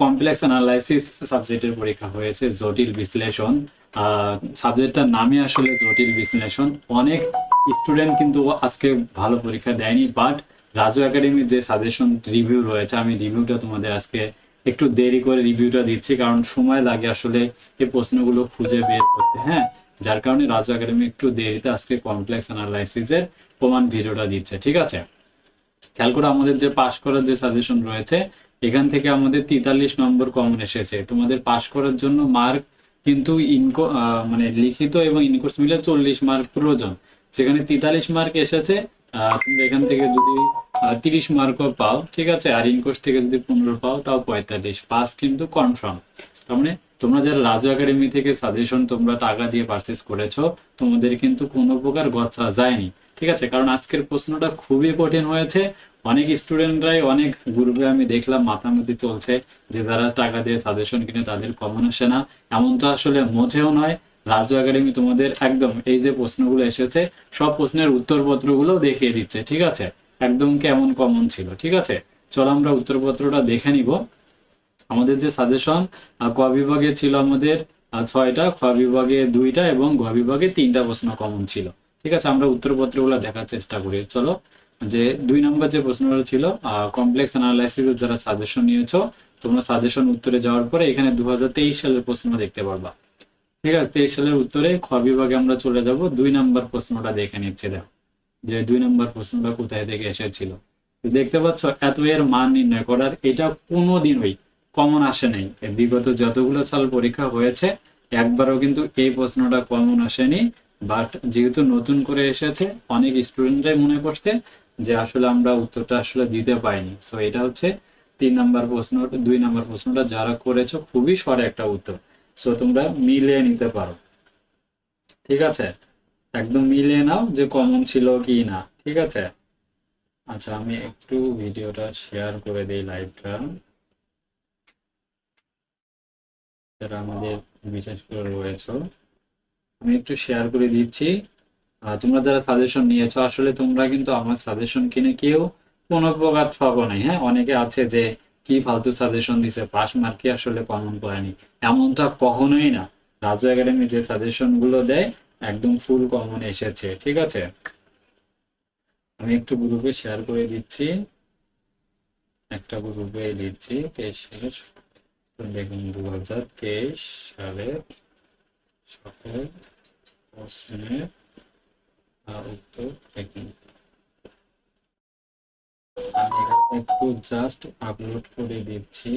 Complex analysis সাবজেক্টের পরীক্ষা হয়েছে, জটিল বিশ্লেষণ। সাবজেক্টটার নামে আসলে জটিল বিশ্লেষণ। অনেক স্টুডেন্ট কিন্তু আজকে ভালো পরীক্ষা দেয়নি, বাট রাজু একাডেমির যে সাজেশন রিভিউ রয়েছে, আমি রিভিউটা তোমাদের আজকে একটু দেরি করে রিভিউটা দিচ্ছি, কারণ সময় লাগে আসলে এই প্রশ্নগুলো খুঁজে বের করতে। হ্যাঁ, যার কারণে রাজু একাডেমি একটু দেরিতে আজকে কমপ্লেক্স অ্যানালাইসিসের প্রমাণ ভিডিওটা দিচ্ছে। ঠিক আছে, খেয়াল করে আমাদের যে পাস করার যে সাজেশন রয়েছে, এখান থেকে আমাদের 43 নম্বর কমন এসেছে। তোমাদের পাস করার জন্য মার্ক কিন্তু মানে লিখিত এবং ইনকোর্স মিলে 40 মার্ক প্রয়োজন, সেখানে 43 মার্ক এসেছে। তোমরা এখান থেকে যদি 30 মার্কও পাও, ঠিক আছে, আর ইনকোর্স থেকে যদি 15 পাও, তাও 45 পাস কিন্তু কনফার্ম। তার মানে তোমরা যারা রাজু একাডেমি থেকে সাজেশন তোমরা টাকা দিয়ে পারচেস করেছো, তোমাদের কিন্তু কোনো প্রকার গচ্ছা যায়নি। ঠিক আছে, কারণ আজকের প্রশ্নটা খুবই কঠিন হয়েছে। অনেক স্টুডেন্টরাই অনেক গ্রুপে আমি দেখলাম মাথামুতি চলছে যে যারা টাকা দিয়ে সাজেশন কিনে তাদের কমন আসে না। এমনটা আসলে মোটেও নয়। রাজু একাডেমি তোমাদের একদম এই যে প্রশ্নগুলো এসেছে, সব প্রশ্নের উত্তরপত্রগুলো দেখিয়ে দিচ্ছে। ঠিক আছে, একদম কেমন কমন ছিল। ঠিক আছে, চলো আমরা উত্তরপত্রটা দেখে নিব। আমাদের যে সাজেশন ক বিভাগে ছিল আমাদের 6টা, খ বিভাগে 2টা এবং ঘ বিভাগে 3টা প্রশ্ন কমন ছিল। ঠিক আছে, আমরা উত্তরপত্রগুলো দেখার চেষ্টা করি। চলো, যে 2 নম্বর যে প্রশ্নটা ছিল, কমপ্লেক্স অ্যানালাইসিসের যারা সাজেশন নিয়েছো, তোমরা সাজেশন উত্তরে যাওয়ার পরে এখানে 2023 সালের প্রশ্ন দেখতে পারবা। ঠিক আছে, 23 সালের উত্তরে খ বিভাগে আমরা চলে যাব। 2 নম্বর প্রশ্নটা দেখে নিচ্ছে, দেখো যে 2 নম্বর প্রশ্নটা কোথায় থেকে এসেছিল। দেখতে পাচ্ছ, এত এর মান নির্ণয় করার এটা কোনোদিনই কমন আসে নাই। বিগত যতগুলো সাল পরীক্ষা হয়েছে, একবারও কিন্তু এই প্রশ্নটা কমন আসেনি। বাট যেহেতু নতুন করে এসেছে, অনেক স্টুডেন্টরাই মনে করছে যে আসলে আমরা উত্তরটা আসলে দিতে পাইনি। সো এটা হচ্ছে 3 নম্বর প্রশ্ন। 2 নম্বর প্রশ্নটা যারা করেছো, খুবই শর্ট একটা উত্তর। সো তোমরা মিলিয়ে নিতে পারো। ঠিক আছে, একদম মিলিয়ে নাও যে কমন ছিল কি না। ঠিক আছে, আচ্ছা আমি একটু ভিডিওটা শেয়ার করে দিই, লাইভটা যারা আমাদের বিশেষ করে রয়েছে, আমি একটু শেয়ার করে দিচ্ছি। তোমরা যারা সাজেশন নিয়েছো, আসলে তোমরা কিন্তু আমার সাজেশন কিনে কেউ কোনো প্রকার ঠকো নাই। হ্যাঁ, অনেকে আছে যে কি ফালতু সাজেশন দিছে, পাস মার্কই আসলে কমন করেনি, এমনটা কখনোই না। রাজু একাডেমি যে সাজেশন গুলো দেয়, একদম ফুল কমন এসেছে। ঠিক আছে, আমি একটু গ্রুপে শেয়ার করে দিচ্ছি, একটা গ্রুপে দিচ্ছি। 23 সালের, তো দেখুন 2023 সালের সকল প্রশ্নের উত্তর দেখুন। আমি এখানে একটু জাস্ট আপলোড করে দিচ্ছি।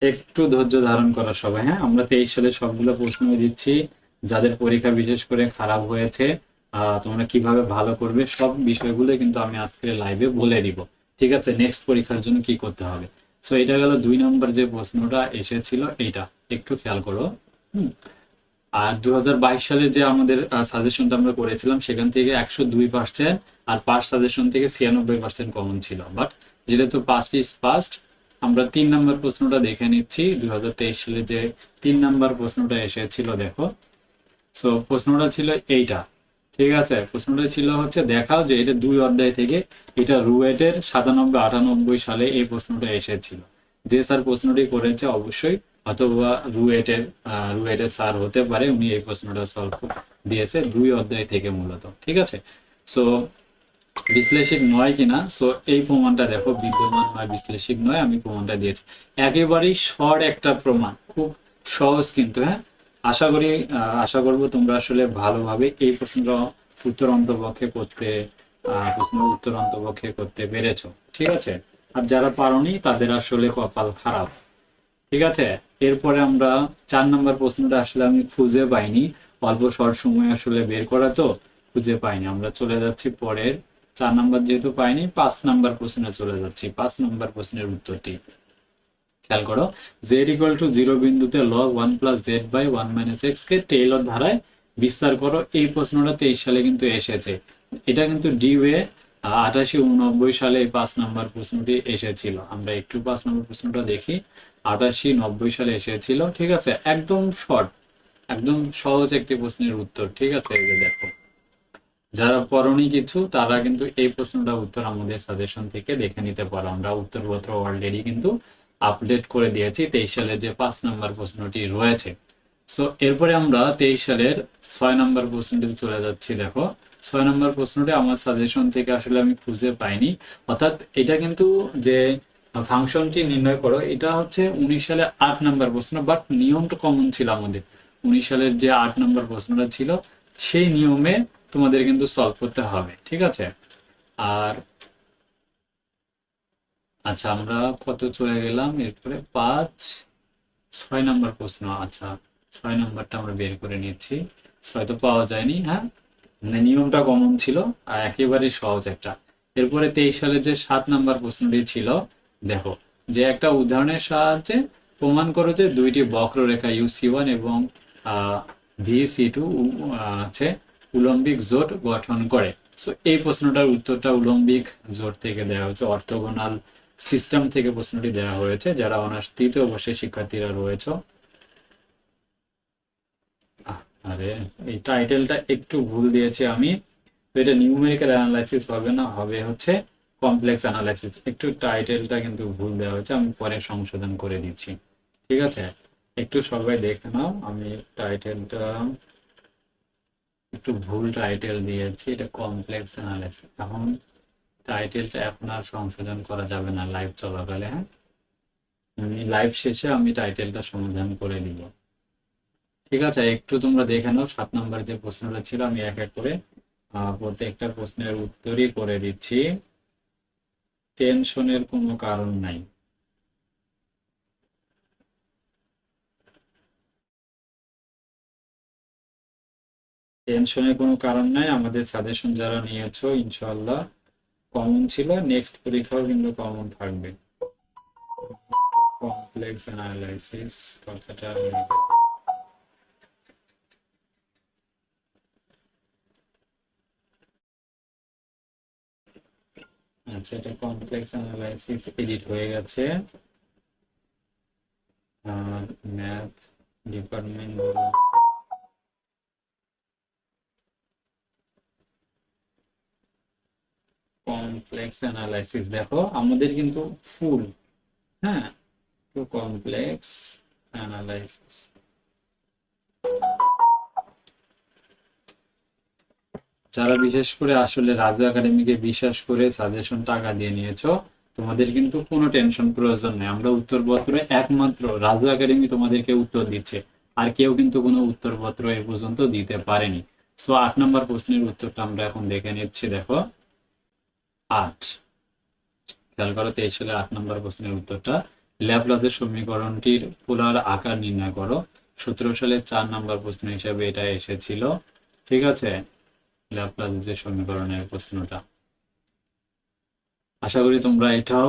একটু ধৈর্য ধারণ করা সবাই। হ্যাঁ, আমরা 23 সালে সবগুলো প্রশ্ন দিচ্ছি। যাদের পরীক্ষা বিশেষ করে খারাপ হয়েছে, তোমরা কিভাবে ভালো করবে, সব বিষয়গুলো কিন্তু আমি আজকে লাইভে বলে দিব। ঠিক আছে, নেক্সট পরীক্ষার জন্য কি করতে হবে। সো এটা গেল 2 নম্বর যে প্রশ্নটা এসেছিল, এইটা একটু খেয়াল করো। আর 2022 সালে যে আমাদের সাজেশনটা আমরা করেছিলাম, সেখান থেকে 102%, আর পাস সাজেশন থেকে 96% কমন ছিল। বাট যেহেতু পাস্ট ইজ পাস্ট, আমরা 3 নম্বর প্রশ্নটা দেখে নিচ্ছি। 2023 সালে যে 3 নম্বর প্রশ্নটা এসেছিল, দেখো। সো প্রশ্নটা ছিল এইটা। ঠিক আছে, প্রশ্নটা ছিল হচ্ছে, দেখাও যে এটা 2 অধ্যায় থেকে, এটা রুয়েটের 97-98 সালে এই প্রশ্নটা এসেছিল। যে স্যার প্রশ্নটি করেছে অবশ্যই অথবা রুয়েটের স্যার হতে পারে, উনি এই প্রশ্নটা সলভ দিয়েছে 2 অধ্যায় থেকে মূলত। ঠিক আছে, সো বিশ্লেষিক নয় কিনা, সো এই প্রমাণটা দেখো, বিদ্যমান নয়, বিশ্লেষিক নয়, আমি প্রমাণটা দিয়েছি। একেবারেই শর্ট একটা প্রমাণ, খুব সহজ কিন্তু। হ্যাঁ, আশা করবো তোমরা আসলে ভালোভাবে এই প্রশ্নটা উত্তর অন্তপক্ষে করতে প্রশ্নের উত্তর অন্তপক্ষে করতে পেরেছো। ঠিক আছে, আর যারা পারোনি তাদের আসলে কপাল খারাপ। ঠিক আছে, এরপরে আমরা 4 নম্বর প্রশ্নটা আসলে আমি খুঁজে পাইনি, অল্প শর্ট সময় আসলে বের করা তো খুঁজে পাইনি। আমরা চলে যাচ্ছি পরের 4 নম্বর, যেহেতু পাইনি 5 নম্বর প্রশ্নে চলে যাচ্ছি। 5 নম্বর প্রশ্নের উত্তরটি খেয়াল করো। z=0 বিন্দুতে log 1 + z/1 - x কে টেইলর ধারায় বিস্তার করো। এই প্রশ্নটা 23 সালে কিন্তু এসেছে। এটা কিন্তু ডিওয়ে 88-89 সালে এই 5 নম্বর প্রশ্নটি এসেছিল। আমরা একটু 5 নম্বর প্রশ্নটা দেখি। 88-90 সালে এসেছিল। ঠিক আছে, একদম শর্ট, একদম সহজ একটি প্রশ্নের উত্তর। ঠিক আছে, এই যে দেখো, যারা পড়নি কিছু তারা কিন্তু এই প্রশ্নটা উত্তর আমাদের সাজেশন থেকে দেখে নিতে পারো। আমরা উত্তরপত্র অলরেডি কিন্তু আপডেট করে দিয়েছি 23 সালে যে 5 নম্বর প্রশ্নটি রয়েছে। সো এরপরে আমরা 23 সালের 6 নম্বর প্রশ্নটি চলে যাচ্ছি। দেখো, 6 নম্বর প্রশ্নটি আমার সাজেশন থেকে আসলে আমি খুঁজে পাইনি। অর্থাৎ এটা কিন্তু যে ফাংশনটি নির্ণয় করো, এটা হচ্ছে 19 সালে 8 নম্বর প্রশ্ন, বাট নিয়মটা কমন ছিল আমাদের। 19 সালের যে 8 নম্বর প্রশ্নটা ছিল সেই নিয়মে তোমাদের কিন্তু সলভ করতে হবে। ঠিক আছে, আর আচ্ছা আমরা কত চলে গেলাম, এরপরে 6 নম্বর প্রশ্ন। আচ্ছা, 6 নম্বরটা আমরা বের করে নিচ্ছি। 6 তো পাওয়া যায়নি, হ্যাঁ, মানে নিয়মটা কমন ছিল আর একেবারে সহজ একটা। এরপরে 23 সালে যে 7 নম্বর প্রশ্নটি ছিল, দেখো, যে একটা উদাহরণের সাহায্যে প্রমাণ করো যে দুইটি বক্ররেখা UC1 এবং VC2 হচ্ছে উলম্বিক জোট গঠন করে। সো এই প্রশ্নটার উত্তরটা উলম্বিক জোট থেকে দেওয়া হয়েছে, অর্থোগোনাল সিস্টেম থেকে প্রশ্নটি দেওয়া হয়েছে। যারা অনার্স তৃতীয় বর্ষের শিক্ষার্থীরা রয়েছে, আরে এই টাইটেলটা একটু ভুল দিয়েছি আমি, তো এটা নিউমেরিক্যাল অ্যানালাইসিস হবে না, হবে হচ্ছে কমপ্লেক্স অ্যানালাইসিস। একটু টাইটেলটা কিন্তু ভুল দেওয়া হয়েছে, আমি পরে সংশোধন করে দিচ্ছি। ঠিক আছে, একটু সবাই দেখে নাও, আমি টাইটেলটা একটু ভুল টাইটেল দিয়েছি, এটা কমপ্লেক্স অ্যানালাইসিস। এখন টাইটেলটা এখন আর সংশোধন করা যাবে না লাইভ চলাকালে, হ্যাঁ, লাইভ শেষে আমি টাইটেলটা সমাধান করে দিব। ঠিক আছে, একটু তোমরা দেখে নাও। 7 নম্বর যে প্রশ্নটা ছিল আমি এক এক করে প্রত্যেকটা প্রশ্নের উত্তরই করে দিচ্ছি। টেনশনের কোনো কারণ নাই। টেনশনের কোনো কারণ নাই, আমাদের সাজেশন যারা নিয়েছো ইনশাআল্লাহ কমন ছিল, নেক্সট পরীক্ষাও কিন্তু কমন থাকবে। কমপ্লেক্স অ্যানালাইসিস কথাটা আচ্ছা, এটা কমপ্লেক্স অ্যানালাইসিস এডিট হয়ে গেছে। ম্যাথ ডিপার্টমেন্ট, কমপ্লেক্স অ্যানালাইসিস, দেখো আমাদের কিন্তু ফুল, হ্যাঁ, তো কমপ্লেক্স অ্যানালাইসিস। যারা বিশেষ করে আসলে রাজু একাডেমিকে বিশ্বাস করে সাজেশন টাকা দিয়ে নিয়েছো, তোমাদের কিন্তু কোনো টেনশন প্রয়োজন নেই। আমরা উত্তরপত্র একমাত্র রাজু একাডেমি তোমাদেরকে উত্তর দিচ্ছে, আর কেউ কিন্তু কোনো উত্তরপত্র এ পর্যন্ত দিতে পারেনি। সো 8 নম্বর প্রশ্নের উত্তরটা আমরা এখন দেখে নিচ্ছি। দেখো 8, খেয়াল করো 23 সালের 8 নম্বর প্রশ্নের উত্তরটা, ল্যাপ্লাসের সমীকরণটির পোলার আকার নির্ণয় করো। 17 সালের 4 নম্বর প্রশ্ন হিসেবে এটা এসেছিল। ঠিক আছে, ল্যাপ্লাস যে সমীকরণের প্রশ্নটা, আশা করি তোমরা এটাও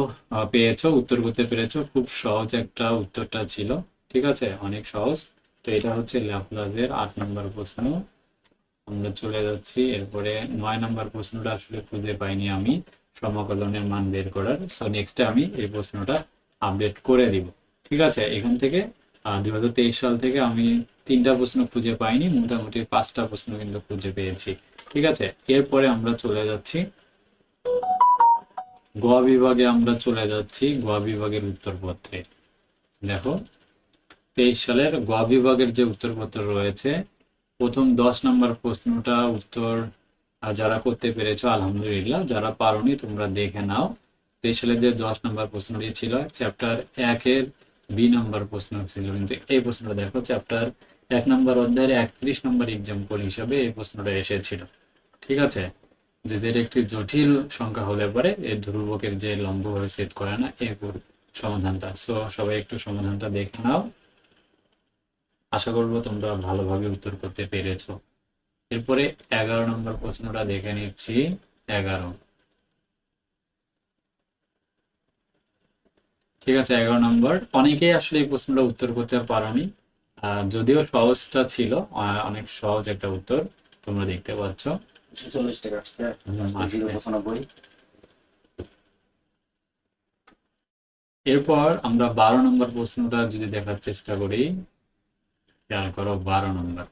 পেয়েছো, উত্তর করতে পেরেছো। খুব সহজ একটা উত্তরটা ছিল। ঠিক আছে, অনেক সহজ। তো এটা হচ্ছে ল্যাপ্লাসের 8 নম্বর প্রশ্ন। আমরা চলে যাচ্ছি এরপরে 9 নম্বর প্রশ্নটা আসলে খুঁজে পাইনি আমি, সমাকলনের মান বের করার। সো নেক্সটে আমি এই প্রশ্নটা আপডেট করে দিব। ঠিক আছে, এখান থেকে 2023 সাল থেকে আমি 3টা প্রশ্ন খুঁজে পাইনি, মোটামুটি 5টা প্রশ্ন কিন্তু খুঁজে পেয়েছি। ঠিক আছে, এরপরে আমরা চলে যাচ্ছি গ বিভাগে। আমরা চলে যাচ্ছি গ বিভাগের উত্তরপত্রে। দেখো 23 সালের গ বিভাগের যে উত্তরপত্র রয়েছে, প্রথম 10 নম্বর প্রশ্নটা উত্তর যারা করতে পেরেছো আলহামদুলিল্লাহ, যারা পারোনি তোমরা দেখে নাও। 23 সালে যে 10 নম্বর প্রশ্নটি ছিল চ্যাপ্টার 1-এর বি নম্বর প্রশ্ন ছিল, কিন্তু এই প্রশ্নটা দেখো চ্যাপ্টার 1 নম্বর অধ্যায়ের 31 নম্বর এক্সাম্পল হিসাবে এই প্রশ্নটা এসেছিল। ঠিক আছে, যে যেটা একটি জটিল সংখ্যা হলে পরে এই ধ্রুবকের যে লম্বভাবে ছেদ করে না, এই সমাধানটা। সো সবাই একটু সমাধানটা দেখে নাও, আশা করবো তোমরা ভালোভাবে উত্তর করতে পেরেছো। এরপরে 11 নম্বর প্রশ্নটা দেখে নিচ্ছি। 11, ঠিক আছে, 11 নম্বর অনেকেই আসলে এই প্রশ্নটা উত্তর করতে পারোনি, যদিও সহজটা ছিল, অনেক সহজ একটা উত্তর তোমরা দেখতে পাচ্ছ। 46 টাকা আসছে, 95। এরপর আমরা 12 নম্বর প্রশ্নটা যদি দেখার চেষ্টা করি, খেয়াল করো 12 নম্বর।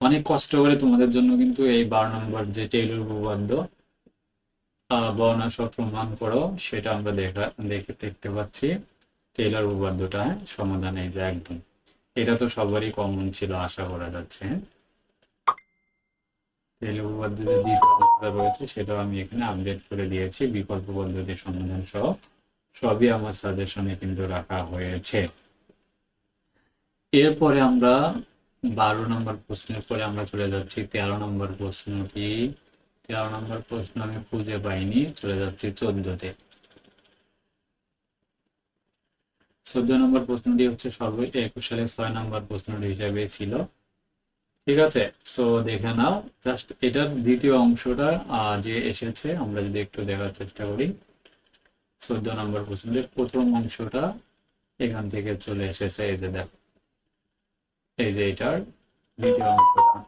অনেক কষ্ট করে তোমাদের জন্য কিন্তু এই 12 নম্বর যে টেইলর উপপাদ্য বর্ণনা প্রমাণ করো সেটা আমরা দেখতে পাচ্ছি। টেইলর উপপাদ্যটা, হ্যাঁ, সমাধান এই যে একদম। এটা তো সবারই কমন ছিল আশা করা যাচ্ছে, হ্যাঁ। টেইলর উপপাদ্য যে দ্বিতীয় অংশটা রয়েছে সেটাও আমি এখানে আপডেট করে দিয়েছি, বিকল্প পদ্ধতির সমাধান সহ সবই আমার সাজেশনে কিন্তু রাখা হয়েছে। এরপরে আমরা 12 নম্বর প্রশ্নের পরে আমরা চলে যাচ্ছি 13 নম্বর প্রশ্নটি। 13 নম্বর প্রশ্ন আমি খুঁজে পাইনি, চলে যাচ্ছি 14তে। 14 নম্বর প্রশ্নটি হচ্ছে 2021 সালে 6 নম্বর প্রশ্নটি হিসাবে ছিল। ঠিক আছে, সো দেখে নাও জাস্ট এটার দ্বিতীয় অংশটা যে এসেছে, আমরা যদি একটু দেখার চেষ্টা করি। 14 নম্বর প্রশ্নের প্রথম অংশটা এখান থেকে চলে এসেছে, এই যে দেখো, এই যে এটার দ্বিতীয় অংশটা।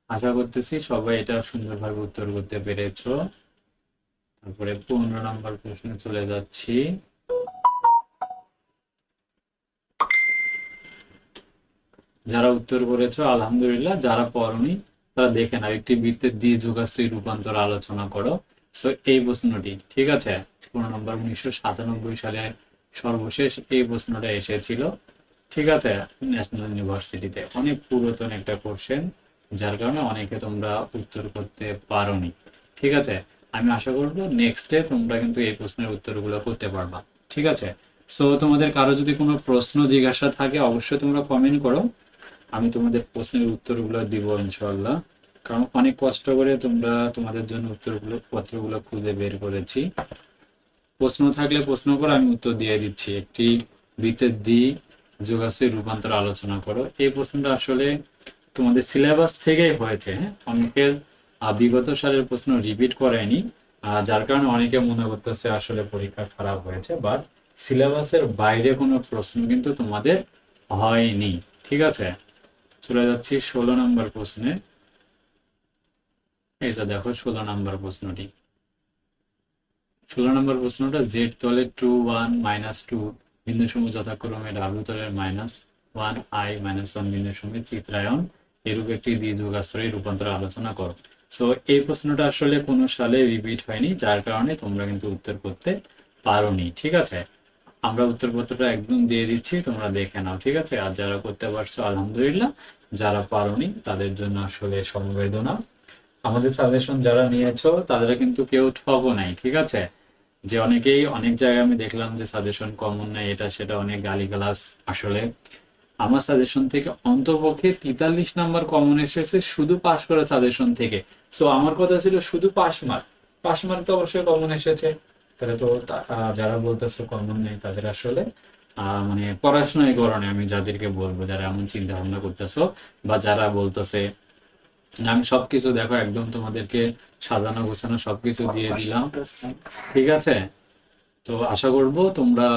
আশা করতেছি সবাই এটা সুন্দরভাবে উত্তর করতে পেরেছো। তারপরে 15 নম্বর প্রশ্নে চলে যাচ্ছি। যারা উত্তর করেছো আলহামদুলিল্লাহ, যারা পড়োনি তারা দেখে নাও, একটি বৃত্তের দ্বি-যুগাশ্রী রূপান্তর আলোচনা করো। সো এই প্রশ্নটি, ঠিক আছে, 15 নম্বর 1997 সালে সর্বশেষ এই প্রশ্নটা এসেছিল। ঠিক আছে, ন্যাশনাল ইউনিভার্সিটিতে অনেক পুরাতন একটা কোশ্চেন, যার কারণে অনেকে তোমরা উত্তর করতে পারোনি। ঠিক আছে, আমি আশা করবো নেক্সটে তোমরা কিন্তু এই প্রশ্নের উত্তরগুলো করতে পারবা। ঠিক আছে, সো তোমাদের কারো যদি কোনো প্রশ্ন জিজ্ঞাসা থাকে অবশ্যই তোমরা কমেন্ট করো, আমি তোমাদের প্রশ্নের উত্তরগুলো দিব ইনশাআল্লাহ। কারণ অনেক কষ্ট করে তোমরা তোমাদের জন্য পত্রগুলো খুঁজে বের করেছি। প্রশ্ন থাকলে প্রশ্ন করো, আমি উত্তর দিয়ে দিচ্ছি। একটি বৃত্তের যোগাশ্রী রূপান্তর আলোচনা করো, এই প্রশ্নটা আসলে তোমাদের সিলেবাস থেকেই হয়েছে, হ্যাঁ। অনেকের বিগত সালের প্রশ্ন রিপিট করেনি, যার কারণে অনেকে মনে করতেছে আসলে পরীক্ষা খারাপ হয়েছে, বাট সিলেবাসের বাইরে কোনো প্রশ্ন কিন্তু তোমাদের হয়নি। ঠিক আছে, চলে যাচ্ছি 16 নম্বর প্রশ্নে। এই যে দেখো 16 নম্বর প্রশ্নটি। 16 নম্বর প্রশ্নটা জেড তলে 2 1 -2 বিন্দুসমূহ যথাক্রমে ডাব্লিউ তলের -1 I -1 বিন্দুসমূহে চিত্রায়ন এরূপ একটি দ্বিযুগাশ্রয়ী রূপান্তর আলোচনা করো। সো এই প্রশ্নটা আসলে কোনো সালে রিপিট হয়নি, যার কারণে তোমরা কিন্তু উত্তর করতে পারোনি। ঠিক আছে, আমরা উত্তরপত্রটা একদম দিয়ে দিচ্ছি, তোমরা দেখে নাও। ঠিক আছে, আর যারা করতে পারছো আলহামদুলিল্লাহ, যারা পারোনি তাদের জন্য আসলে সমবেদনা। আমাদের সাজেশন যারা নিয়েছো তাদের কিন্তু কেউ ঠকও নাই। ঠিক আছে, যে অনেকেই অনেক জায়গায় আমি দেখলাম যে সাজেশন কমন নাই, এটা সেটা অনেক গালিগালাজ। আসলে আমার সাজেশন থেকে অন্তপক্ষে 43 নম্বর কমন এসেছে শুধু পাস করা সাজেশন থেকে। সো আমার কথা ছিল শুধু পাস মার্ক তো অবশ্যই কমন এসেছে। তাহলে তো যারা বলতেছে কমন নেই তাদের আসলে মানে পড়াশোনায় করো না। আমি যাদেরকে বলবো, যারা এমন চিন্তা ভাবনা করতেছো বা যারা বলতেছে আমি সবকিছু দেখো একদম তোমাদেরকে সাজানো গোছানো সবকিছু দিয়ে দিলাম। ঠিক আছে, তো আশা করব তোমরা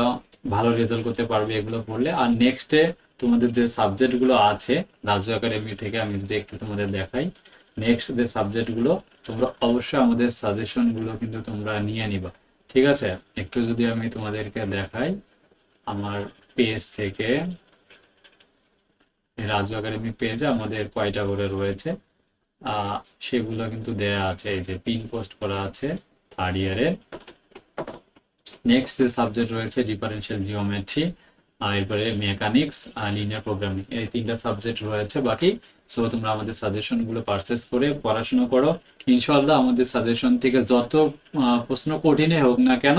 ভালো রেজাল্ট করতে পারবে এগুলো পড়লে। আর নেক্সটে তোমাদের যে সাবজেক্টগুলো আছে রাজু একাডেমি থেকে, আমি যদি একটু তোমাদের দেখাই, নেক্সট যে সাবজেক্টগুলো তোমরা অবশ্যই আমাদের সাজেশনগুলো কিন্তু তোমরা নিয়ে নিবা। ঠিক আছে, একটু যদি আমি তোমাদেরকে দেখাই আমার পেজ থেকে, রাজু একাডেমি পেজে আমাদের কয়টা করে রয়েছে সেগুলো কিন্তু দেয়া আছে, এই যে পিন পোস্ট করা আছে থার্ড ইয়ারের। নেক্সট যে সাবজেক্ট রয়েছে ডিফারেনশিয়াল জিওমেট্রি, এরপরে মেকানিক্স আর লিনিয়ার প্রোগ্রামিং, এই 3টা সাবজেক্ট রয়েছে বাকি। সো তোমরা আমাদের সাজেশনগুলো পারচেস করে পড়াশোনা করো। ইনশাআল্লাহ আমাদের সাজেশন থেকে যত প্রশ্ন কঠিনে হোক না কেন,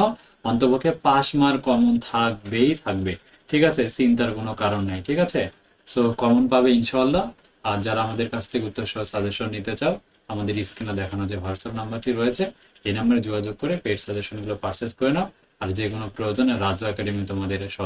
অন্তপক্ষে পাস মার্ক কমন থাকবে। ঠিক আছে, চিন্তার কোনো কারণ নাই। ঠিক আছে, সো কমন পাবে ইনশাআল্লাহ। আর যারা আমাদের কাছ থেকে উত্তর সহ সাজেশন নিতে চাও, আমাদের স্ক্রিনে দেখানো যে হোয়াটসঅ্যাপ নাম্বারটি রয়েছে, এই নাম্বারে যোগাযোগ করে পেড সাজেশনগুলো পারচেস করে নাও। আর যে কোনো প্রয়োজনে রাজু একাডেমি তোমাদের